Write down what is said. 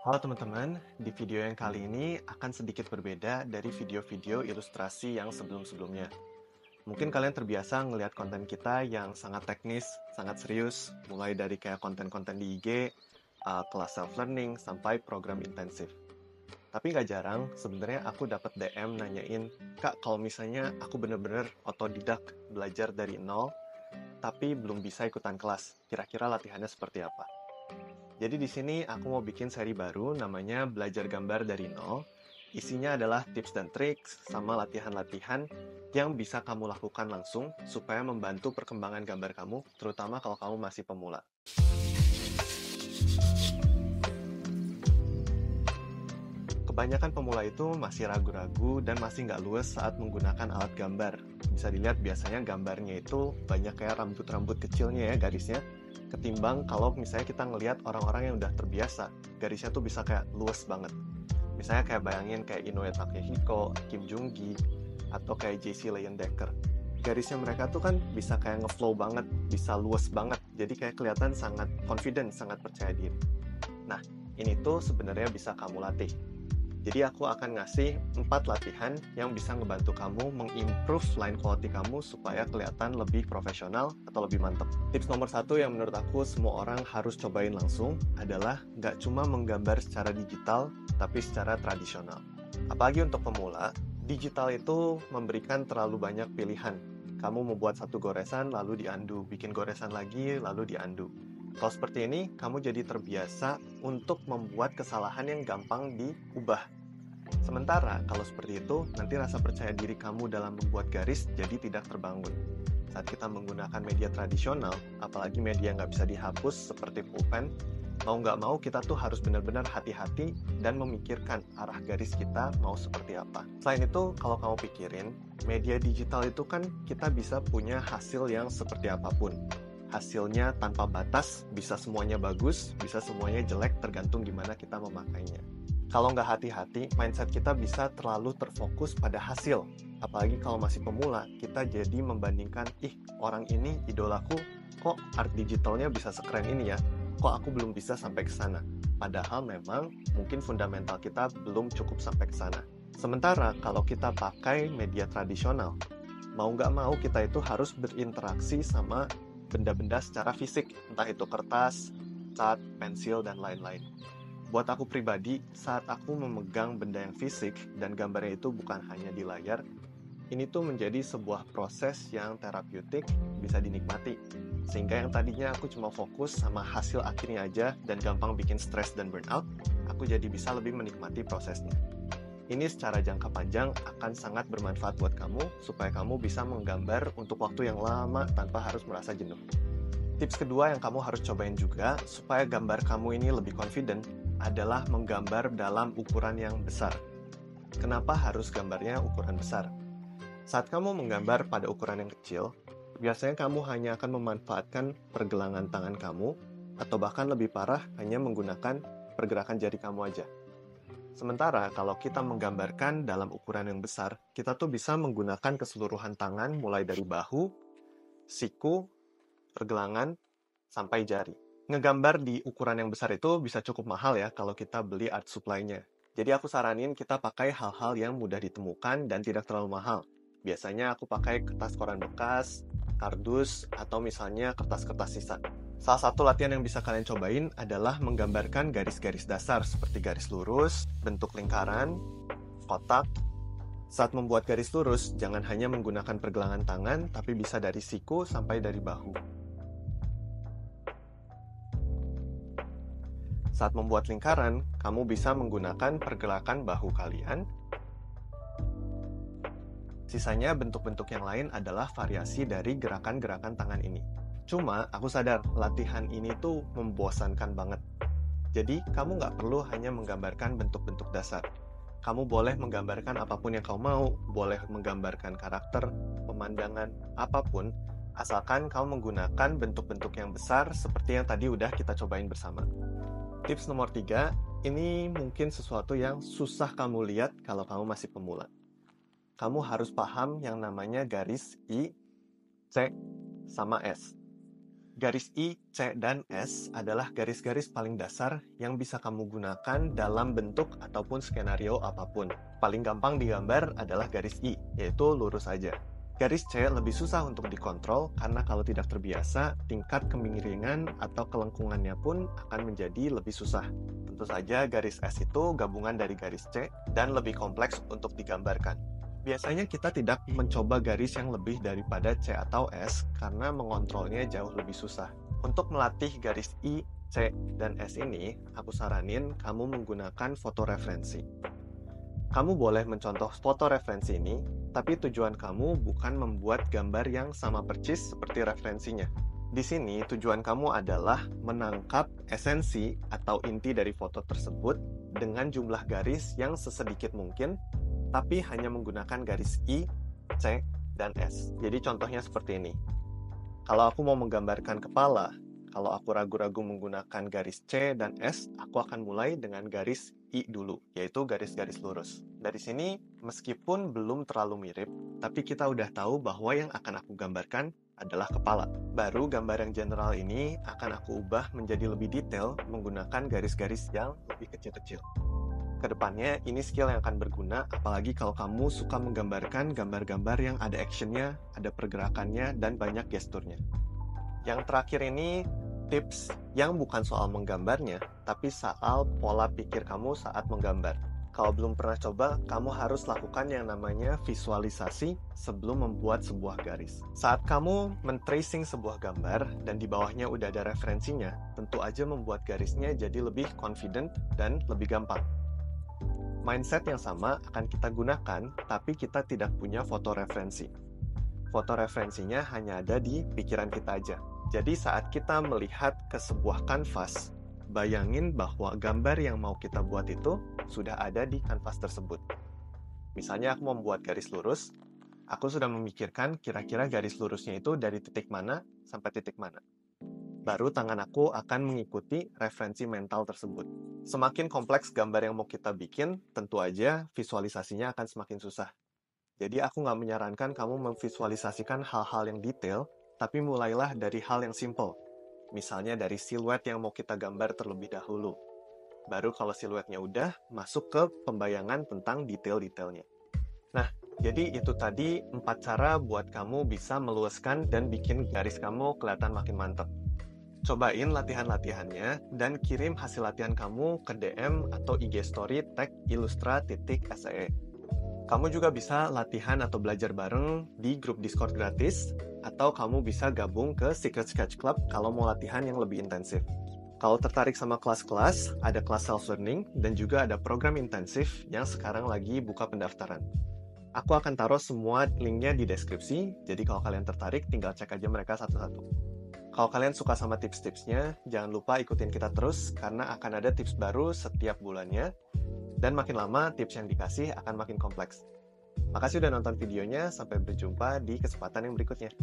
Halo teman-teman, di video yang kali ini akan sedikit berbeda dari video-video ilustrasi yang sebelum-sebelumnya. Mungkin kalian terbiasa ngelihat konten kita yang sangat teknis, sangat serius, mulai dari kayak konten-konten di IG, kelas self-learning, sampai program intensif. Tapi nggak jarang, sebenarnya aku dapat DM nanyain, Kak, kalau misalnya aku bener-bener otodidak belajar dari nol, tapi belum bisa ikutan kelas, kira-kira latihannya seperti apa? Jadi di sini aku mau bikin seri baru namanya Belajar Gambar dari Nol. Isinya adalah tips dan trik sama latihan-latihan yang bisa kamu lakukan langsung supaya membantu perkembangan gambar kamu, terutama kalau kamu masih pemula. Kebanyakan pemula itu masih ragu-ragu dan masih nggak luwes saat menggunakan alat gambar. Bisa dilihat biasanya gambarnya itu banyak kayak rambut-rambut kecilnya ya garisnya, ketimbang kalau misalnya kita ngelihat orang-orang yang udah terbiasa, garisnya tuh bisa kayak luwes banget. Misalnya kayak bayangin kayak Inoue Takehiko, Kim Jung Gi, atau kayak JC Leyendecker. Garisnya mereka tuh kan bisa kayak ngeflow banget, bisa luas banget, jadi kayak kelihatan sangat confident, sangat percaya diri. Nah, ini tuh sebenarnya bisa kamu latih. Jadi aku akan ngasih 4 latihan yang bisa ngebantu kamu mengimprove line quality kamu supaya kelihatan lebih profesional atau lebih mantap. Tips nomor 1 yang menurut aku semua orang harus cobain langsung adalah nggak cuma menggambar secara digital, tapi secara tradisional. Apalagi untuk pemula, digital itu memberikan terlalu banyak pilihan. Kamu membuat satu goresan lalu di-undo, bikin goresan lagi lalu di-undo. Kalau seperti ini, kamu jadi terbiasa untuk membuat kesalahan yang gampang diubah. Sementara kalau seperti itu, nanti rasa percaya diri kamu dalam membuat garis jadi tidak terbangun. Saat kita menggunakan media tradisional, apalagi media nggak bisa dihapus seperti pulpen, mau nggak mau kita tuh harus benar-benar hati-hati dan memikirkan arah garis kita mau seperti apa. Selain itu, kalau kamu pikirin, media digital itu kan kita bisa punya hasil yang seperti apapun. Hasilnya tanpa batas, bisa semuanya bagus, bisa semuanya jelek, tergantung gimana kita memakainya. Kalau nggak hati-hati, mindset kita bisa terlalu terfokus pada hasil. Apalagi kalau masih pemula, kita jadi membandingkan, orang ini idolaku, kok art digitalnya bisa sekeren ini ya? Kok aku belum bisa sampai ke sana? Padahal memang mungkin fundamental kita belum cukup sampai ke sana. Sementara kalau kita pakai media tradisional, mau nggak mau kita itu harus berinteraksi sama benda-benda secara fisik, entah itu kertas, cat, pensil, dan lain-lain. Buat aku pribadi, saat aku memegang benda yang fisik dan gambarnya itu bukan hanya di layar, ini tuh menjadi sebuah proses yang terapeutik, bisa dinikmati. Sehingga yang tadinya aku cuma fokus sama hasil akhirnya aja dan gampang bikin stres dan burnout, aku jadi bisa lebih menikmati prosesnya. Ini secara jangka panjang akan sangat bermanfaat buat kamu, supaya kamu bisa menggambar untuk waktu yang lama tanpa harus merasa jenuh. Tips kedua yang kamu harus cobain juga, supaya gambar kamu ini lebih confident, adalah menggambar dalam ukuran yang besar. Kenapa harus gambarnya ukuran besar? Saat kamu menggambar pada ukuran yang kecil, biasanya kamu hanya akan memanfaatkan pergelangan tangan kamu, atau bahkan lebih parah, hanya menggunakan pergerakan jari kamu aja. Sementara kalau kita menggambarkan dalam ukuran yang besar, kita tuh bisa menggunakan keseluruhan tangan mulai dari bahu, siku, pergelangan, sampai jari. Ngegambar di ukuran yang besar itu bisa cukup mahal ya kalau kita beli art supply-nya. Jadi aku saranin kita pakai hal-hal yang mudah ditemukan dan tidak terlalu mahal. Biasanya aku pakai kertas koran bekas, kardus, atau misalnya kertas-kertas sisa. Salah satu latihan yang bisa kalian cobain adalah menggambarkan garis-garis dasar seperti garis lurus, bentuk lingkaran, kotak. Saat membuat garis lurus, jangan hanya menggunakan pergelangan tangan, tapi bisa dari siku sampai dari bahu. Saat membuat lingkaran, kamu bisa menggunakan pergerakan bahu kalian. Sisanya bentuk-bentuk yang lain adalah variasi dari gerakan-gerakan tangan ini. Cuma, aku sadar latihan ini tuh membosankan banget. Jadi, kamu nggak perlu hanya menggambarkan bentuk-bentuk dasar. Kamu boleh menggambarkan apapun yang kamu mau, boleh menggambarkan karakter, pemandangan, apapun, asalkan kamu menggunakan bentuk-bentuk yang besar seperti yang tadi udah kita cobain bersama. Tips nomor 3, ini mungkin sesuatu yang susah kamu lihat kalau kamu masih pemula. Kamu harus paham yang namanya garis I, C, sama S. Garis I, C, dan S adalah garis-garis paling dasar yang bisa kamu gunakan dalam bentuk ataupun skenario apapun. Paling gampang digambar adalah garis I, yaitu lurus saja. Garis C lebih susah untuk dikontrol karena kalau tidak terbiasa, tingkat kemiringan atau kelengkungannya pun akan menjadi lebih susah. Tentu saja garis S itu gabungan dari garis C dan lebih kompleks untuk digambarkan. Biasanya kita tidak mencoba garis yang lebih daripada C atau S karena mengontrolnya jauh lebih susah. Untuk melatih garis I, C, dan S ini, aku saranin kamu menggunakan foto referensi. Kamu boleh mencontoh foto referensi ini, tapi tujuan kamu bukan membuat gambar yang sama persis seperti referensinya. Di sini tujuan kamu adalah menangkap esensi atau inti dari foto tersebut dengan jumlah garis yang sesedikit mungkin, tapi hanya menggunakan garis I, C, dan S. Jadi contohnya seperti ini. Kalau aku mau menggambarkan kepala, kalau aku ragu-ragu menggunakan garis C dan S, aku akan mulai dengan garis I dulu, yaitu garis-garis lurus. Dari sini, meskipun belum terlalu mirip, tapi kita udah tahu bahwa yang akan aku gambarkan adalah kepala. Baru gambar yang general ini akan aku ubah menjadi lebih detail menggunakan garis-garis yang lebih kecil-kecil. Kedepannya, ini skill yang akan berguna, apalagi kalau kamu suka menggambarkan gambar-gambar yang ada actionnya, ada pergerakannya, dan banyak gesturnya. Yang terakhir ini tips yang bukan soal menggambarnya, tapi soal pola pikir kamu saat menggambar. Kalau belum pernah coba, kamu harus lakukan yang namanya visualisasi sebelum membuat sebuah garis. Saat kamu men-tracing sebuah gambar dan di bawahnya udah ada referensinya, tentu aja membuat garisnya jadi lebih confident dan lebih gampang. Mindset yang sama akan kita gunakan, tapi kita tidak punya foto referensi. Foto referensinya hanya ada di pikiran kita aja. Jadi saat kita melihat ke sebuah kanvas, bayangin bahwa gambar yang mau kita buat itu sudah ada di kanvas tersebut. Misalnya aku mau membuat garis lurus, aku sudah memikirkan kira-kira garis lurusnya itu dari titik mana sampai titik mana. Baru tangan aku akan mengikuti referensi mental tersebut. Semakin kompleks gambar yang mau kita bikin, tentu aja visualisasinya akan semakin susah. Jadi aku nggak menyarankan kamu memvisualisasikan hal-hal yang detail, tapi mulailah dari hal yang simple. Misalnya dari siluet yang mau kita gambar terlebih dahulu. Baru kalau siluetnya udah, masuk ke pembayangan tentang detail-detailnya. Nah, jadi itu tadi 4 cara buat kamu bisa meluaskan dan bikin garis kamu kelihatan makin mantap. Cobain latihan-latihannya dan kirim hasil latihan kamu ke DM atau IG story tag ilustra.see. Kamu juga bisa latihan atau belajar bareng di grup Discord gratis, atau kamu bisa gabung ke Secret Sketch Club kalau mau latihan yang lebih intensif. Kalau tertarik sama kelas-kelas, ada kelas self-learning dan juga ada program intensif yang sekarang lagi buka pendaftaran. Aku akan taruh semua linknya di deskripsi, jadi kalau kalian tertarik tinggal cek aja mereka satu-satu. Kalau kalian suka sama tips-tipsnya, jangan lupa ikutin kita terus karena akan ada tips baru setiap bulannya. Dan makin lama, tips yang dikasih akan makin kompleks. Makasih udah nonton videonya, sampai berjumpa di kesempatan yang berikutnya.